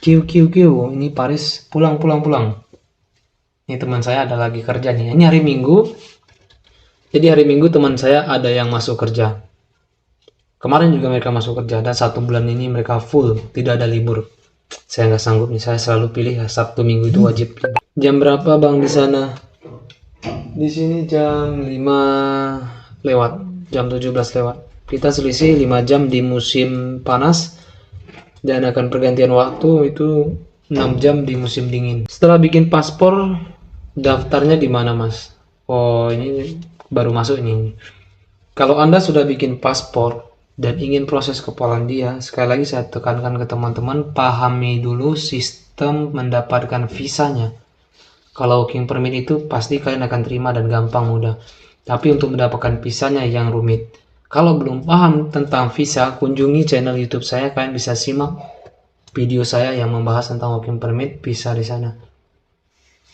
Kiu, ini Paris pulang. Ini teman saya ada lagi kerja nih. Ini hari Minggu. Jadi hari Minggu teman saya ada yang masuk kerja. Kemarin juga mereka masuk kerja dan 1 bulan ini mereka full, tidak ada libur. Saya nggak sanggup nih, saya selalu pilih Sabtu Minggu itu wajib. Jam berapa bang di sana? Di sini jam 5 lewat, jam 17 lewat. Kita selisih 5 jam di musim panas dan akan pergantian waktu itu 6 jam di musim dingin. Setelah bikin paspor, daftarnya di mana mas? Oh ini baru masuk ini. Kalau Anda sudah bikin paspor dan ingin proses ke Polandia, sekali lagi saya tekankan ke teman-teman, pahami dulu sistem mendapatkan visanya. Kalau working permit itu pasti kalian akan terima dan gampang, mudah. Tapi untuk mendapatkan visanya yang rumit. Kalau belum paham tentang visa, kunjungi channel YouTube saya, kalian bisa simak video saya yang membahas tentang working permit visa di sana.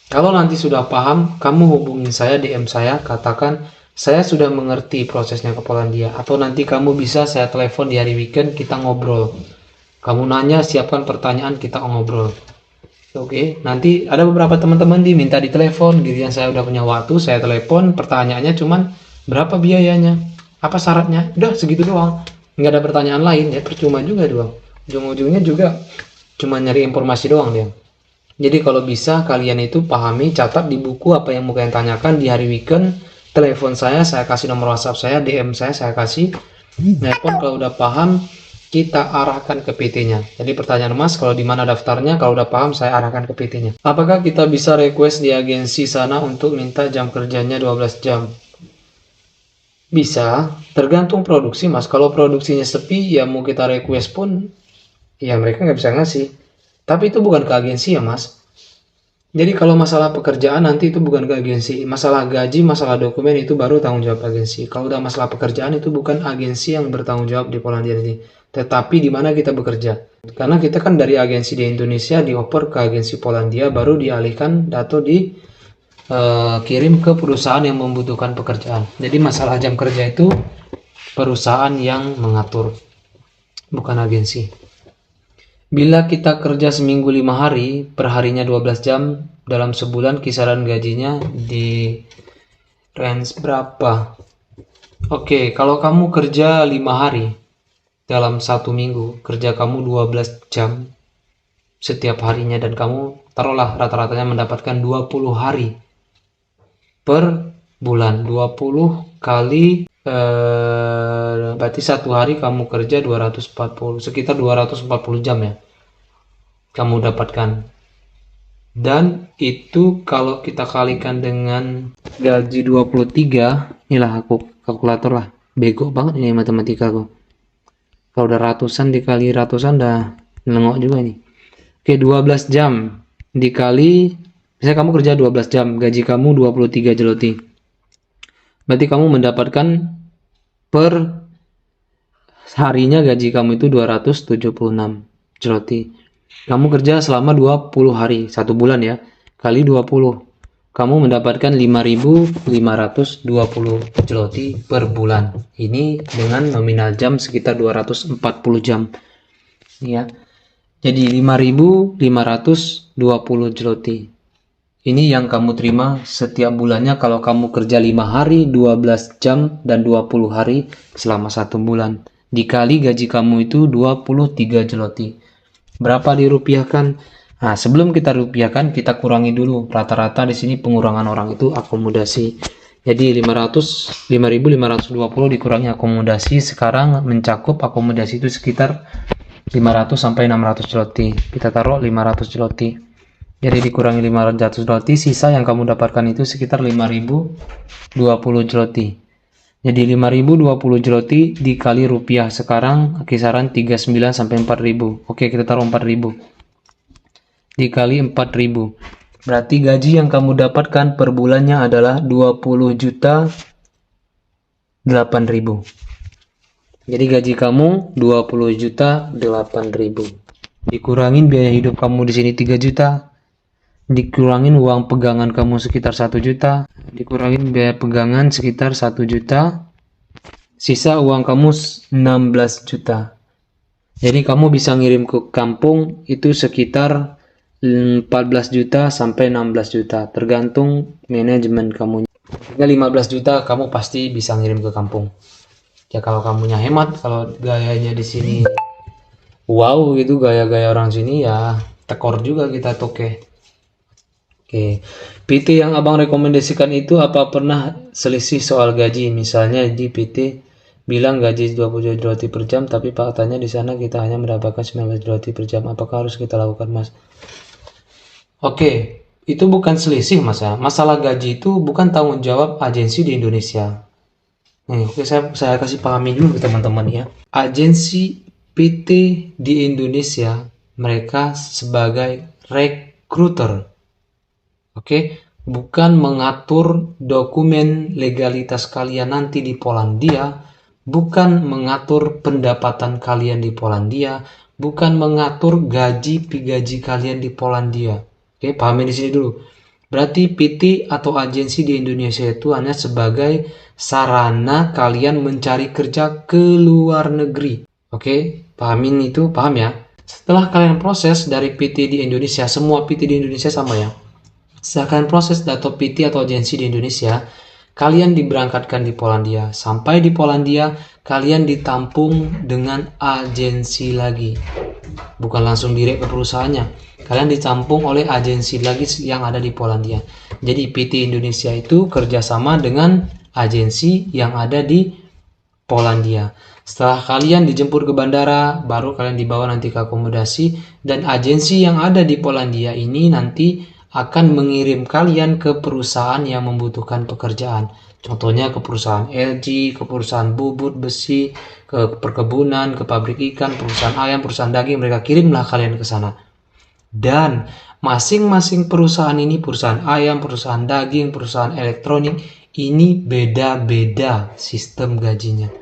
Kalau nanti sudah paham, kamu hubungi saya, DM saya, katakan saya sudah mengerti prosesnya ke Polandia, atau nanti kamu bisa saya telepon di hari weekend, kita ngobrol. Kamu nanya, siapkan pertanyaan, kita ngobrol. Oke, nanti ada beberapa teman-teman diminta di telepon, gitu yang saya udah punya waktu, saya telepon, pertanyaannya cuman berapa biayanya, apa syaratnya, udah segitu doang. Nggak ada pertanyaan lain, ya percuma juga doang. Ujung-ujungnya juga cuma nyari informasi doang dia. Jadi kalau bisa kalian itu pahami, catat di buku apa yang mau kalian tanyakan di hari weekend. Telepon saya kasih nomor WhatsApp saya, DM saya kasih. Telepon kalau udah paham, kita arahkan ke PT-nya. Jadi pertanyaan Mas, kalau di mana daftarnya? Kalau udah paham, saya arahkan ke PT-nya. Apakah kita bisa request di agensi sana untuk minta jam kerjanya 12 jam? Bisa, tergantung produksi Mas. Kalau produksinya sepi, ya mau kita request pun, ya mereka nggak bisa ngasih. Tapi itu bukan ke agensi ya Mas. Jadi kalau masalah pekerjaan nanti itu bukan ke agensi. Masalah gaji, masalah dokumen itu baru tanggung jawab agensi. Kalau udah masalah pekerjaan itu bukan agensi yang bertanggung jawab di Polandia ini. Tetapi di mana kita bekerja. Karena kita kan dari agensi di Indonesia dioper ke agensi Polandia, baru dialihkan atau dikirim ke perusahaan yang membutuhkan pekerjaan. Jadi masalah jam kerja itu perusahaan yang mengatur, bukan agensi. Bila kita kerja seminggu 5 hari, perharinya 12 jam, dalam sebulan kisaran gajinya di range berapa? Oke, kalau kamu kerja 5 hari, dalam 1 minggu, kerja kamu 12 jam setiap harinya, dan kamu taruhlah rata-ratanya mendapatkan 20 hari per bulan. 20 kali berarti 1 hari kamu kerja 240, sekitar 240 jam ya kamu dapatkan. Dan itu kalau kita kalikan dengan gaji 23, inilah aku kalkulator lah, bego banget ini matematika aku. Kalau udah ratusan dikali ratusan udah nengok juga ini. Oke, 12 jam dikali, misalnya kamu kerja 12 jam, gaji kamu 23 jeloti. Berarti kamu mendapatkan per harinya gaji kamu itu 276 jeloti. Kamu kerja selama 20 hari, 1 bulan ya, kali 20. Kamu mendapatkan 5.520 jeloti per bulan. Ini dengan nominal jam sekitar 240 jam. Ya. Jadi 5.520 jeloti. Ini yang kamu terima setiap bulannya kalau kamu kerja 5 hari, 12 jam, dan 20 hari selama 1 bulan. Dikali gaji kamu itu 23 jeloti. Berapa dirupiahkan? Nah, sebelum kita rupiahkan, kita kurangi dulu. Rata-rata di sini pengurangan orang itu akomodasi. Jadi 5.520 dikurangi akomodasi, sekarang mencakup akomodasi itu sekitar 500 sampai 600 jeloti. Kita taruh 500 jeloti. Jadi dikurangi 500 jeloti, sisa yang kamu dapatkan itu sekitar 5.020 jeloti. Jadi 5.020 jeloti dikali rupiah sekarang kisaran 39 sampai 4.000. Oke, kita taruh 4.000. Dikali 4.000. Berarti gaji yang kamu dapatkan per bulannya adalah 20.008.000. Jadi gaji kamu 20.008.000. Dikurangin biaya hidup kamu di sini 3 juta. Dikurangin uang pegangan kamu sekitar 1 juta, dikurangin biaya pegangan sekitar 1 juta, sisa uang kamu 16 juta. Jadi kamu bisa ngirim ke kampung itu sekitar 14 juta sampai 16 juta, tergantung manajemen kamu. Hingga 15 juta kamu pasti bisa ngirim ke kampung. Ya kalau kamunya hemat, kalau gayanya di sini wow gitu, gaya-gaya orang sini ya tekor juga kita toke. Oke, PT yang abang rekomendasikan itu apa pernah selisih soal gaji? Misalnya di PT bilang gaji 20 roti per jam, tapi faktanya di sana kita hanya mendapatkan 19 roti per jam. Apakah harus kita lakukan, Mas? Oke, itu bukan selisih, Mas ya. Masalah gaji itu bukan tanggung jawab agensi di Indonesia. Nih, oke, saya kasih pahami dulu ke teman-teman ya. Agensi PT di Indonesia, mereka sebagai recruiter. Oke, bukan mengatur dokumen legalitas kalian nanti di Polandia, bukan mengatur pendapatan kalian di Polandia, bukan mengatur gaji kalian di Polandia. Oke, pahami di sini dulu. Berarti PT atau agensi di Indonesia itu hanya sebagai sarana kalian mencari kerja ke luar negeri. Oke, pahamin itu, paham ya? Setelah kalian proses dari PT di Indonesia, semua PT di Indonesia sama ya. Setelah kalian proses atau PT atau agensi di Indonesia, kalian diberangkatkan di Polandia. Sampai di Polandia, kalian ditampung dengan agensi lagi. Bukan langsung direct ke perusahaannya. Kalian ditampung oleh agensi lagi yang ada di Polandia. Jadi PT Indonesia itu kerjasama dengan agensi yang ada di Polandia. Setelah kalian dijemput ke bandara, baru kalian dibawa nanti ke akomodasi. Dan agensi yang ada di Polandia ini nanti akan mengirim kalian ke perusahaan yang membutuhkan pekerjaan. Contohnya ke perusahaan LG, ke perusahaan bubut besi, ke perkebunan, ke pabrik ikan, perusahaan ayam, perusahaan daging, mereka kirimlah kalian ke sana. Dan masing-masing perusahaan ini, perusahaan ayam, perusahaan daging, perusahaan elektronik, ini beda-beda sistem gajinya.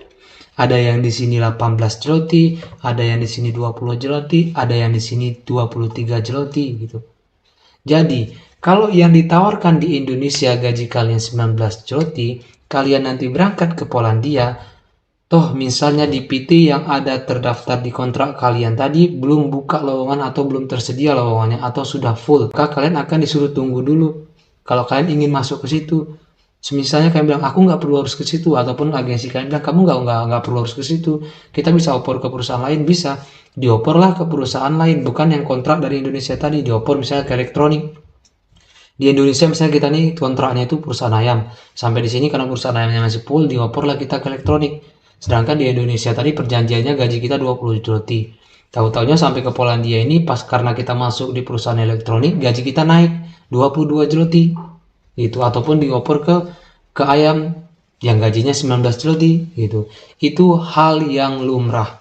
Ada yang di sini 18 zloty, ada yang di sini 20 zloty, ada yang di sini 23 zloty gitu. Jadi, kalau yang ditawarkan di Indonesia gaji kalian 19 zloty, kalian nanti berangkat ke Polandia, toh misalnya di PT yang ada terdaftar di kontrak kalian tadi belum buka lowongan atau belum tersedia lowongannya atau sudah full, maka kalian akan disuruh tunggu dulu. Kalau kalian ingin masuk ke situ, misalnya kalian bilang aku nggak perlu harus ke situ, ataupun agensi kalian bilang kamu nggak perlu harus ke situ, kita bisa opor ke perusahaan lain, bisa dioporlah ke perusahaan lain, bukan yang kontrak dari Indonesia tadi, diopor misalnya ke elektronik. Di Indonesia misalnya kita nih kontraknya itu perusahaan ayam, sampai di sini karena perusahaan ayamnya masih full, dioporlah kita ke elektronik. Sedangkan di Indonesia tadi perjanjiannya gaji kita 20 zloty. Tahu-taunya sampai ke Polandia ini pas karena kita masuk di perusahaan elektronik, gaji kita naik 22 zloty. Itu ataupun diopor ke ayam yang gajinya 19 zloty gitu. Itu hal yang lumrah.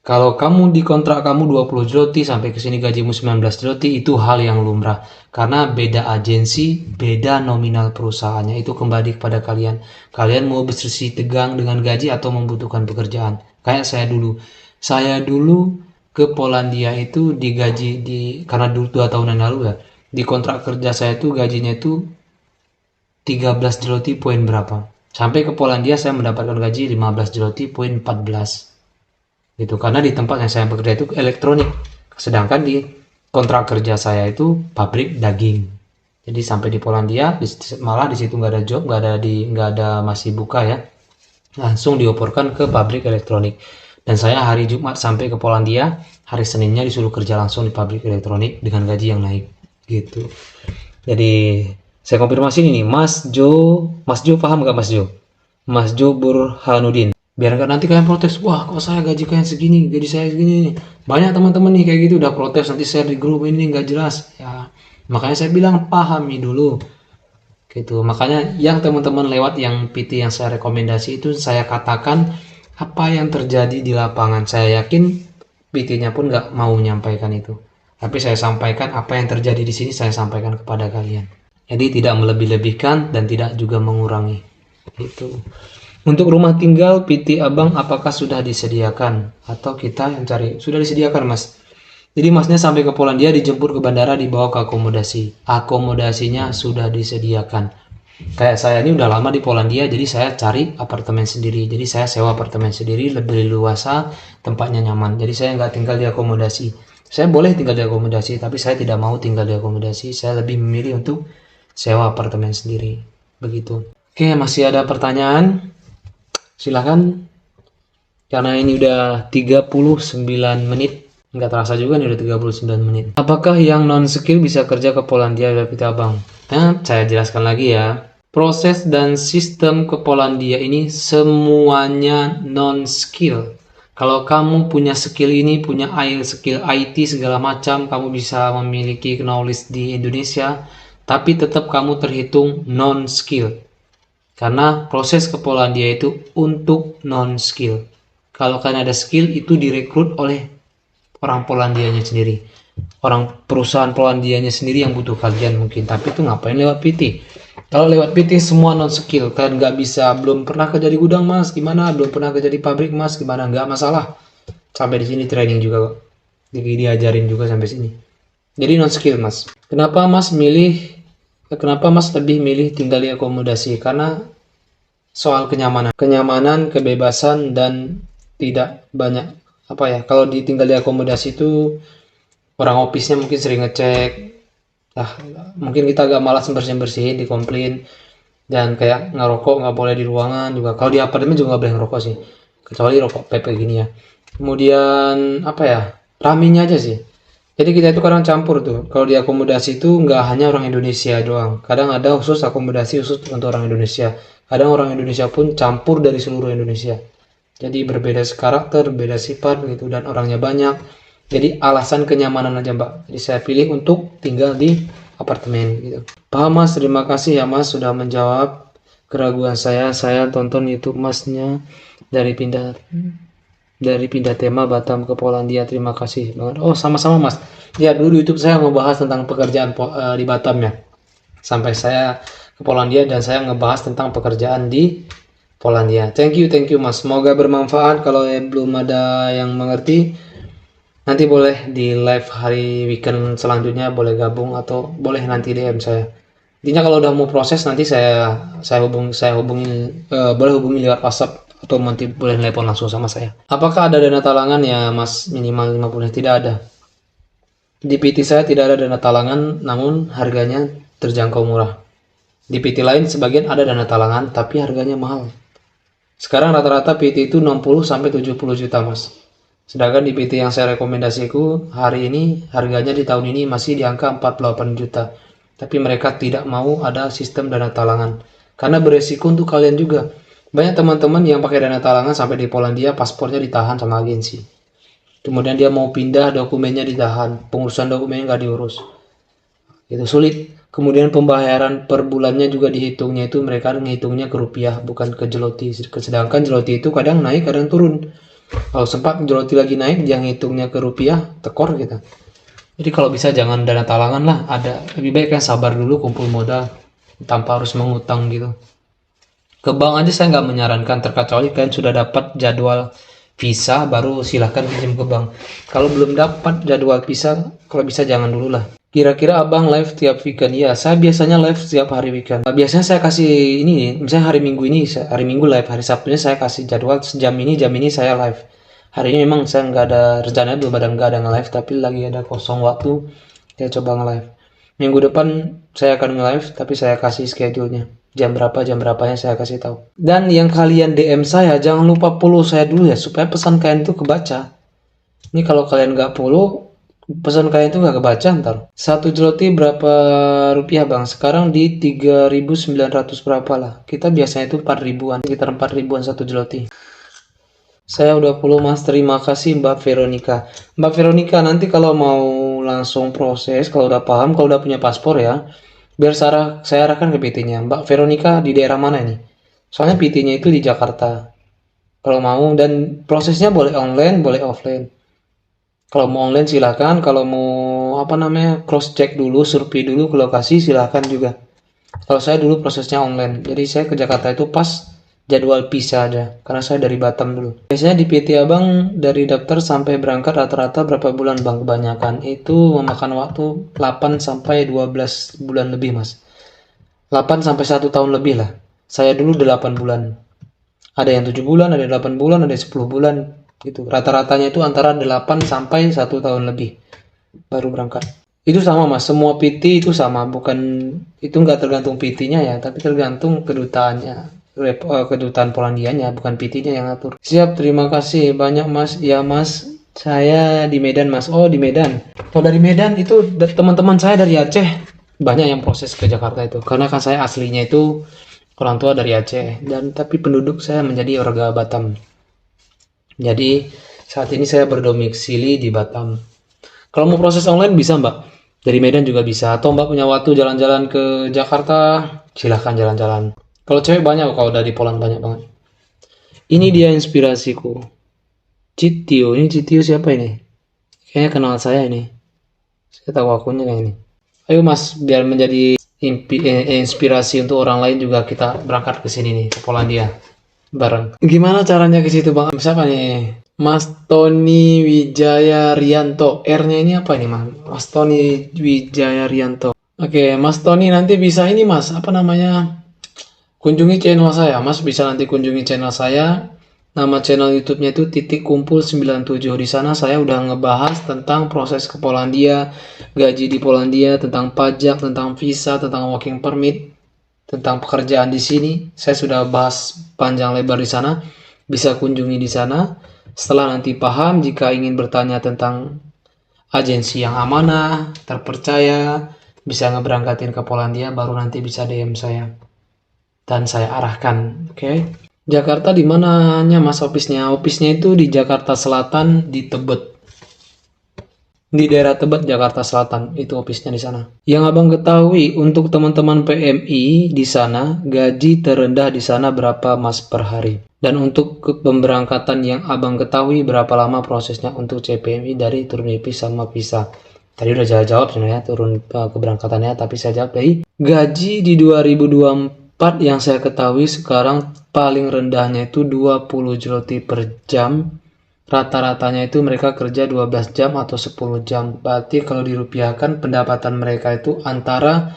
Kalau kamu di kontrak kamu 20 zloty sampai ke sini gajimu 19 zloty, itu hal yang lumrah. Karena beda agensi, beda nominal perusahaannya. Itu kembali kepada kalian. Kalian mau bersih tegang dengan gaji atau membutuhkan pekerjaan. Kayak saya dulu. Saya dulu ke Polandia itu digaji karena dulu 2 tahun yang lalu ya. Di kontrak kerja saya itu gajinya itu 13 zloty poin berapa. Sampai ke Polandia saya mendapatkan gaji 15 zloty poin 14. Gitu, karena di tempat yang saya bekerja itu elektronik, sedangkan di kontrak kerja saya itu pabrik daging. Jadi sampai di Polandia malah di situ nggak ada job, nggak ada masih buka ya, langsung dioporkan ke pabrik elektronik. Dan saya hari Jumat sampai ke Polandia, hari Seninnya disuruh kerja langsung di pabrik elektronik dengan gaji yang naik gitu. Jadi saya konfirmasi ini nih, Mas Jo paham nggak Mas Jo? Mas Jo Burhanuddin. Biar nggak nanti kalian protes, wah kok saya gaji kalian segini, gaji saya segini. Banyak teman-teman nih kayak gitu udah protes, nanti share di grup ini nggak jelas ya. Makanya saya bilang pahami dulu gitu. Makanya yang teman-teman lewat yang PT yang saya rekomendasi itu saya katakan apa yang terjadi di lapangan. Saya yakin PT-nya pun nggak mau menyampaikan itu, tapi saya sampaikan apa yang terjadi di sini, saya sampaikan kepada kalian. Jadi tidak melebih-lebihkan dan tidak juga mengurangi itu. Untuk rumah tinggal PT Abang apakah sudah disediakan atau kita yang cari? Sudah disediakan Mas. Jadi Masnya sampai ke Polandia dijemput ke bandara dibawa ke akomodasi. Akomodasinya sudah disediakan. Kayak saya ini udah lama di Polandia, jadi saya cari apartemen sendiri. Jadi saya sewa apartemen sendiri, lebih luasa, tempatnya nyaman. Jadi saya nggak tinggal di akomodasi. Saya boleh tinggal di akomodasi, tapi saya tidak mau tinggal di akomodasi. Saya lebih memilih untuk sewa apartemen sendiri. Begitu. Oke, masih ada pertanyaan? Silahkan. Karena ini udah 39 menit. Nggak terasa juga nih udah 39 menit. Apakah yang non-skill bisa kerja ke Polandia, David Abang? Nah, saya jelaskan lagi ya. Proses dan sistem ke Polandia ini semuanya non-skill. Kalau kamu punya skill ini, punya skill IT segala macam, kamu bisa memiliki knowledge di Indonesia, tapi tetap kamu terhitung non-skill. Karena proses ke Polandia itu untuk non-skill. Kalau kalian ada skill, itu direkrut oleh orang Polandianya sendiri. Orang perusahaan Polandianya sendiri yang butuh kalian mungkin. Tapi itu ngapain lewat PT? Kalau lewat PT semua non skill, kalian nggak bisa, belum pernah kerja di gudang mas, gimana? Belum pernah kerja di pabrik mas, gimana? Nggak masalah. Sampai di sini training juga kok. Jadi diajarin juga sampai sini. Jadi non skill mas. Kenapa mas lebih milih tinggal di akomodasi? Karena soal kenyamanan, kebebasan dan tidak banyak apa ya? Kalau ditinggal di akomodasi itu orang office-nya mungkin sering ngecek. Mungkin kita agak malas bersihin, dikomplain, dan kayak ngerokok nggak boleh di ruangan juga. Kalau di apartemen juga nggak boleh ngerokok sih, kecuali rokok PP gini ya. Kemudian apa ya, ramenya aja sih. Jadi kita itu kadang campur tuh. Kalau di akomodasi itu nggak hanya orang Indonesia doang. Kadang ada khusus akomodasi khusus untuk orang Indonesia. Kadang orang Indonesia pun campur dari seluruh Indonesia. Jadi berbeda karakter, berbeda sifat gitu, dan orangnya banyak. Jadi alasan kenyamanan aja mbak. Jadi saya pilih untuk tinggal di apartemen gitu. Paham mas, terima kasih ya mas sudah menjawab keraguan saya. Saya tonton YouTube masnya dari pindah tema Batam ke Polandia. Terima kasih banget. Oh sama-sama mas. Ya dulu di YouTube saya ngebahas tentang pekerjaan di Batam ya. Sampai saya ke Polandia dan saya ngebahas tentang pekerjaan di Polandia. Thank you mas. Semoga bermanfaat. Kalau belum ada yang mengerti, nanti boleh di live hari weekend selanjutnya boleh gabung atau boleh nanti DM saya. Intinya kalau udah mau proses nanti saya hubungi boleh hubungi lewat WhatsApp atau nanti boleh telepon langsung sama saya. Apakah ada dana talangan ya Mas minimal 50? Tidak ada. Di PT saya tidak ada dana talangan, namun harganya terjangkau murah. Di PT lain sebagian ada dana talangan tapi harganya mahal. Sekarang rata-rata PT itu 60 sampai 70 juta Mas. Sedangkan di PT yang saya rekomendasiku hari ini harganya di tahun ini masih di angka 48 juta. Tapi mereka tidak mau ada sistem dana talangan. Karena beresiko untuk kalian juga. Banyak teman-teman yang pakai dana talangan sampai di Polandia paspornya ditahan sama agensi. Kemudian dia mau pindah dokumennya ditahan. Pengurusan dokumennya nggak diurus. Itu sulit. Kemudian pembayaran per bulannya juga dihitungnya itu mereka ngitungnya ke rupiah bukan ke zloty. Sedangkan zloty itu kadang naik kadang turun. Kalau sempat zloty lagi naik, dia ngitungnya ke rupiah, tekor gitu. Jadi kalau bisa jangan dana talangan lah, ada lebih baik kan sabar dulu kumpul modal tanpa harus mengutang gitu. Ke bank aja saya nggak menyarankan, terkecuali kalian sudah dapat jadwal visa baru silahkan pinjam ke bank. Kalau belum dapat jadwal visa, kalau bisa jangan dulu lah. Kira-kira abang live tiap weekend? Ya, saya biasanya live setiap hari weekend. Biasanya saya kasih ini, misalnya hari Minggu live, hari Sabtunya saya kasih jadwal jam ini saya live. Hari ini memang saya nggak ada rencana, belum ada nge-live, tapi lagi ada kosong waktu, saya coba nge-live. Minggu depan saya akan nge-live, tapi saya kasih schedule-nya. Jam berapanya saya kasih tahu. Dan yang kalian DM saya, jangan lupa follow saya dulu ya, supaya pesan kalian itu kebaca. Ini kalau kalian nggak follow, pesan kalian itu nggak kebaca ntar. 1 zloty berapa rupiah bang? Sekarang di 3.900 berapa lah. Kita biasanya itu 4 ribuan, sekitar 4 ribuan 1 zloty. Saya udah follow mas, terima kasih Mbak Veronica. Mbak Veronica nanti kalau mau langsung proses, kalau udah paham, kalau udah punya paspor ya, biar saya arahkan ke PT-nya. Mbak Veronica di daerah mana ini? Soalnya PT-nya itu di Jakarta. Kalau mau, dan prosesnya boleh online, boleh offline. Kalau mau online silahkan, kalau mau cross check dulu, survei dulu ke lokasi silahkan juga. Kalau saya dulu prosesnya online, jadi saya ke Jakarta itu pas jadwal visa aja, karena saya dari Batam dulu. Biasanya di PT abang dari daftar sampai berangkat rata-rata berapa bulan bang? Kebanyakan itu memakan waktu 8 sampai 12 bulan lebih mas. 8 sampai 1 tahun lebih lah. Saya dulu 8 bulan. Ada yang 7 bulan, ada 8 bulan, ada 10 bulan gitu. Rata-ratanya itu antara 8 sampai 1 tahun lebih baru berangkat. Itu sama Mas, semua PT itu sama, bukan itu nggak tergantung PT-nya ya, tapi tergantung kedutaannya. Kedutaan Polandianya, bukan PT-nya yang ngatur. Siap, terima kasih banyak Mas. Ya Mas, saya di Medan Mas. Oh di Medan. Kalau dari Medan itu teman-teman saya dari Aceh banyak yang proses ke Jakarta itu. Karena kan saya aslinya itu orang tua dari Aceh dan tapi penduduk saya menjadi warga Batam. Jadi saat ini saya berdomisili di Batam. Kalau mau proses online bisa Mbak. Dari Medan juga bisa. Atau Mbak punya waktu jalan-jalan ke Jakarta, silahkan jalan-jalan. Kalau cewek banyak, kalau dari Poland banyak banget. Ini dia inspirasiku. Citio, ini Citio siapa ini? Kayaknya kenal saya ini. Saya tahu akunnya kayak ini. Ayo Mas, biar menjadi inspirasi untuk orang lain juga kita berangkat ke sini nih, ke Polandia bareng. Gimana caranya ke situ Bang? Siapa nih? Mas Tony Wijaya Rianto. R-nya ini apa ini Mas? Mas Tony Wijaya Rianto. Oke, Mas Tony nanti bisa ini Mas, apa namanya? Kunjungi channel saya. Mas bisa nanti kunjungi channel saya. Nama channel YouTube-nya itu Titik Kumpul 97. Di sana saya udah ngebahas tentang proses ke Polandia, gaji di Polandia, tentang pajak, tentang visa, tentang working permit, tentang pekerjaan di sini. Saya sudah bahas panjang lebar di sana. Bisa kunjungi di sana. Setelah nanti paham, jika ingin bertanya tentang agensi yang amanah, terpercaya, bisa ngeberangkatin ke Polandia, baru nanti bisa DM saya. Dan saya arahkan, oke? Jakarta di mananya Mas office-nya? Office-nya itu di Jakarta Selatan, di Tebet. Di daerah Tebet, Jakarta Selatan, itu office-nya di sana. Yang Abang ketahui, untuk teman-teman PMI di sana, gaji terendah di sana berapa Mas per hari? Dan untuk pemberangkatan yang Abang ketahui, berapa lama prosesnya untuk CPMI dari turun IP sama visa? Tadi udah saya jawab sebenarnya turun keberangkatannya, tapi saya jawab dari gaji di 2024 yang saya ketahui sekarang paling rendahnya itu 20 zloty per jam. Rata-ratanya itu mereka kerja 12 jam atau 10 jam. Berarti kalau dirupiahkan pendapatan mereka itu antara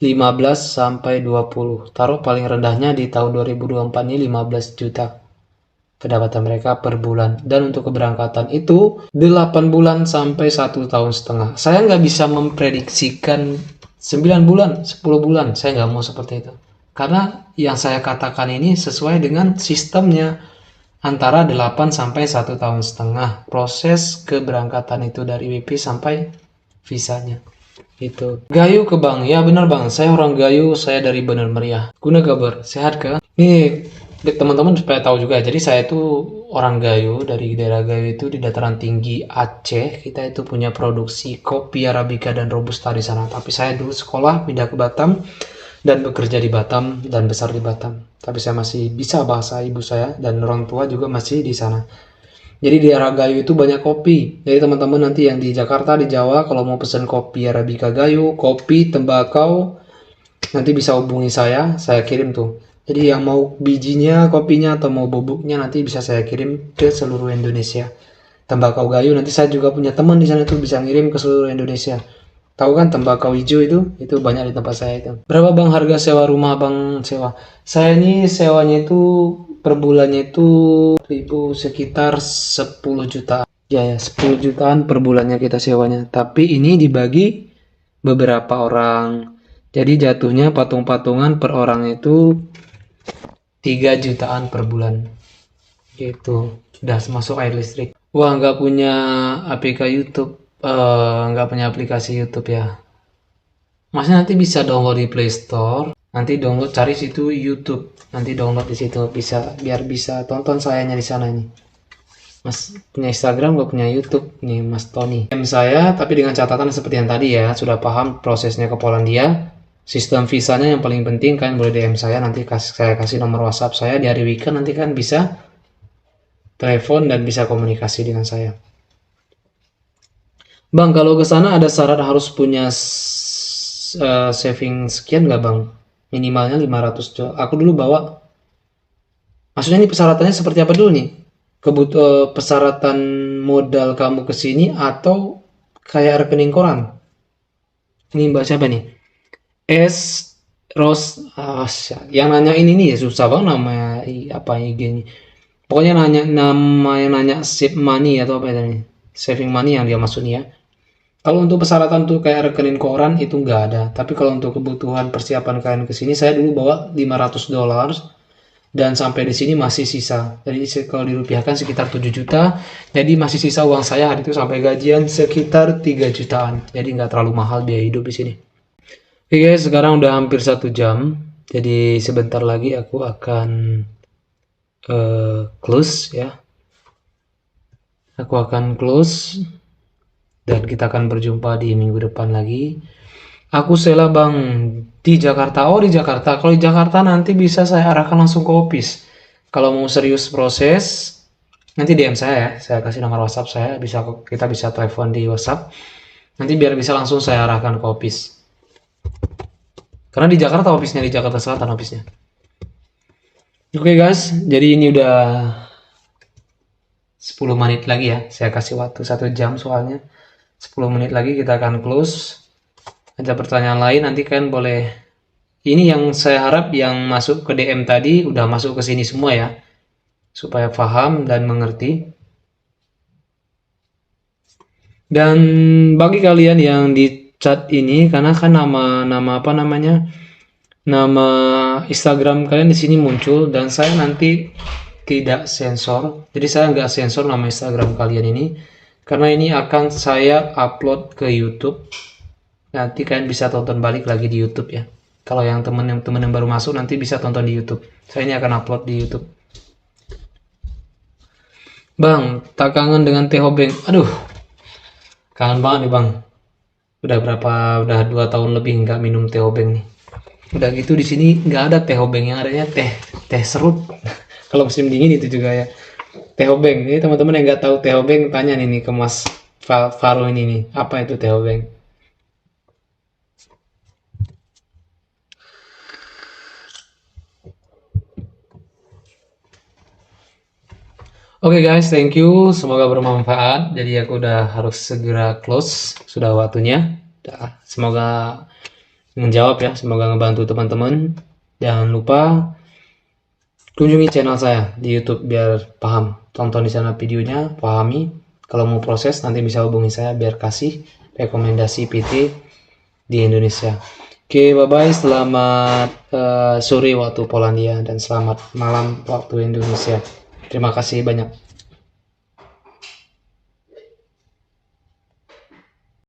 15 sampai 20. Taruh paling rendahnya di tahun 2024 ini 15 juta pendapatan mereka per bulan. Dan untuk keberangkatan itu 8 bulan sampai 1 tahun setengah. Saya nggak bisa memprediksikan 9 bulan, 10 bulan. Saya nggak mau seperti itu. Karena yang saya katakan ini sesuai dengan sistemnya. Antara 8 sampai 1 tahun setengah. Proses keberangkatan itu dari WP sampai visanya. Itu. Gayo ke Bang. Ya benar Bang, saya orang Gayo, saya dari Bener Meriah. Guna kabar, sehat ke? Ini teman-teman supaya tahu juga. Jadi saya itu orang Gayo, dari daerah Gayo itu di dataran tinggi Aceh. Kita itu punya produksi kopi Arabica dan Robusta di sana. Tapi saya dulu sekolah pindah ke Batam dan bekerja di Batam dan besar di Batam. Tapi saya masih bisa bahasa ibu saya dan orang tua juga masih di sana. Jadi di daerah Gayo itu banyak kopi. Jadi teman-teman nanti yang di Jakarta, di Jawa, kalau mau pesen kopi Arabica Gayo, kopi, tembakau, nanti bisa hubungi saya kirim tuh. Jadi yang mau bijinya, kopinya, atau mau bubuknya nanti bisa saya kirim ke seluruh Indonesia. Tembakau Gayo, nanti saya juga punya teman di sana tuh bisa ngirim ke seluruh Indonesia. Tahu kan tembakau hijau itu banyak di tempat saya itu. Berapa Bang harga sewa rumah Bang sewa? Saya ini sewanya itu per bulannya itu sekitar 10 juta. Ya 10 jutaan per bulannya kita sewanya. Tapi ini dibagi beberapa orang. Jadi jatuhnya patung-patungan per orang itu 3 jutaan per bulan. Gitu. Sudah masuk air listrik. Wah, nggak punya APK YouTube. Nggak punya aplikasi YouTube ya. Masnya nanti bisa download di Play Store. Nanti download, cari situ YouTube. Nanti download di situ bisa, biar bisa tonton sayanya di sana nih. Mas punya Instagram, nggak punya YouTube nih Mas Tony. Saya tapi dengan catatan seperti yang tadi ya, sudah paham prosesnya ke Polandia. Sistem visanya yang paling penting kan boleh DM saya, nanti saya kasih nomor WhatsApp saya di hari weekend, nanti kan bisa telepon dan bisa komunikasi dengan saya. Bang, kalau ke sana ada syarat harus punya saving sekian nggak Bang? Minimalnya 500 juta. Aku dulu bawa. Maksudnya ini persyaratannya seperti apa dulu nih? Persyaratan modal kamu ke sini atau kayak rekening koran? Ini Mbak siapa nih? Rose, yang nanya ini ya susah banget namanya, apa IG-nya. Pokoknya nanya save money atau apa itu, saving money yang dia maksudnya. Kalau untuk persyaratan tuh kayak rekening koran itu nggak ada. Tapi kalau untuk kebutuhan persiapan kalian ke sini, saya dulu bawa $500 dan sampai di sini masih sisa. Jadi kalau dirupiahkan sekitar 7 juta. Jadi masih sisa uang saya hari itu sampai gajian sekitar 3 jutaan. Jadi nggak terlalu mahal biaya hidup di sini. Oke guys, sekarang udah hampir 1 jam. Jadi sebentar lagi aku akan close ya. Aku akan close dan kita akan berjumpa di minggu depan lagi. Aku Sela Bang di Jakarta. Oh di Jakarta. Kalau di Jakarta nanti bisa saya arahkan langsung ke office. Kalau mau serius proses, nanti DM saya ya. Saya kasih nomor WhatsApp saya. Kita bisa telepon di WhatsApp. Nanti biar bisa langsung saya arahkan ke office. Karena di Jakarta office-nya, di Jakarta Selatan office-nya. Oke guys, jadi ini udah 10 menit lagi ya. Saya kasih waktu 1 jam soalnya. 10 menit lagi kita akan close. Ada pertanyaan lain nanti kalian boleh. Ini yang saya harap yang masuk ke DM tadi udah masuk ke sini semua ya. Supaya paham dan mengerti. Dan bagi kalian yang di chat ini, karena kan nama apa namanya, nama Instagram kalian di sini muncul dan saya nanti tidak sensor. Jadi saya nggak sensor nama Instagram kalian ini karena ini akan saya upload ke YouTube. Nanti kalian bisa tonton balik lagi di YouTube ya. Kalau yang temen yang baru masuk nanti bisa tonton di YouTube. Saya ini akan upload di YouTube. Bang, tak kangen dengan teh hobeng. Aduh, kangen banget nih bang. Udah 2 tahun lebih nggak minum teh hobeng nih. Udah gitu di sini nggak ada teh hobeng, yang adanya teh serut. Kalau musim dingin itu juga ya. Teh hobeng. Ini teman-teman yang nggak tahu teh hobeng tanya nih ke Mas Faro ini nih. Apa itu teh hobeng? Oke guys, thank you. Semoga bermanfaat. Jadi aku udah harus segera close. Sudah waktunya. Semoga menjawab ya. Semoga ngebantu teman-teman. Jangan lupa kunjungi channel saya di YouTube biar paham. Tonton di sana videonya, pahami. Kalau mau proses nanti bisa hubungi saya biar kasih rekomendasi PT di Indonesia. Oke, bye-bye. Selamat sore waktu Polandia dan selamat malam waktu Indonesia. Terima kasih banyak.